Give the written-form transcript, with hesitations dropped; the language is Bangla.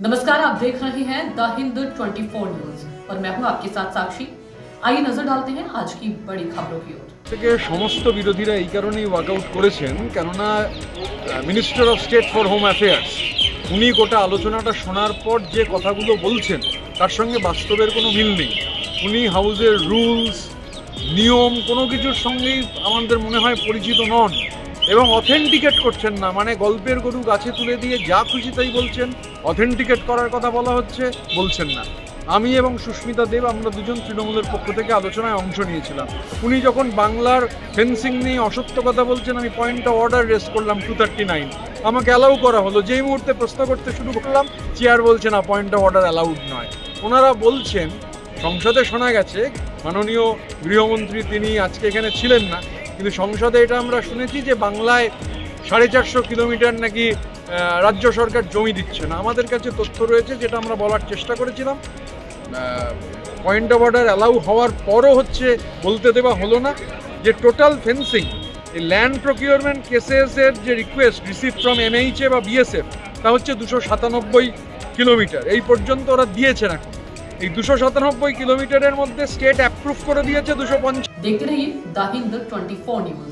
नमस्कार, आप देख रहे हैं द हिंद 24 न्यूज और मैं हूं आपके साथ साक्षी। आइए नजर डालते हैं आज की बड़ी खबरों की ओर। থেকে সমস্ত বিরোধীরা এই কারণেই ওয়াকআউট করেছেন, কেননা minister of state for home affairs উনি গোটা আলোচনাটা শোনার পর যে কথাগুলো বলছেন তার সঙ্গে বাস্তবের কোনো মিল নেই। উনি হাউসের রুলস নিয়ম কোনো কিছুর সঙ্গেই আমাদের মনে হয় পরিচিত নন এবং অথেন্টিকেট করছেন না। মানে গল্পের গরু গাছে তুলে দিয়ে যা খুশি তাই বলছেন, অথেন্টিকেট করার কথা বলা হচ্ছে বলছেন না। আমি এবং সুস্মিতা দেব আমরা দুজন তৃণমূলের পক্ষ থেকে আলোচনায় অংশ নিয়েছিলাম। উনি যখন বাংলার ফেন্সিং নিয়ে অসত্য কথা বলছেন, আমি পয়েন্ট অফ অর্ডার রেজ করলাম 239, আমাকে অ্যালাউ করা হলো। যেই মুহূর্তে প্রশ্ন করতে শুরু করলাম, চেয়ার বলছে না, পয়েন্ট অফ অর্ডার অ্যালাউড নয়। ওনারা বলছেন, সংসদে শোনা গেছে, মাননীয় গৃহমন্ত্রী তিনি আজকে এখানে ছিলেন না, কিন্তু সংসদে এটা আমরা শুনেছি যে বাংলায় 450 কিলোমিটার নাকি রাজ্য সরকার জমি দিচ্ছে না। আমাদের কাছে তথ্য রয়েছে, যেটা আমরা বলার চেষ্টা করেছিলাম, পয়েন্ট অফ অর্ডার অ্যালাউ হওয়ার পরও বলতে দেওয়া হলো না যে টোটাল ফেন্সিং এই ল্যান্ড প্রকিউরমেন্ট কেসেসের যে রিকোয়েস্ট রিসিভ ফ্রম এমএইচএ বা বিএসএফ তা হচ্ছে 297 কিলোমিটার। এই পর্যন্ত ওরা দিয়েছেন। এখন এই 297 কিলোমিটারের মধ্যে স্টেট অ্যাপ্রুভ করে দিয়েছে 250। देखते रहिए द हिंद 24 न्यूज।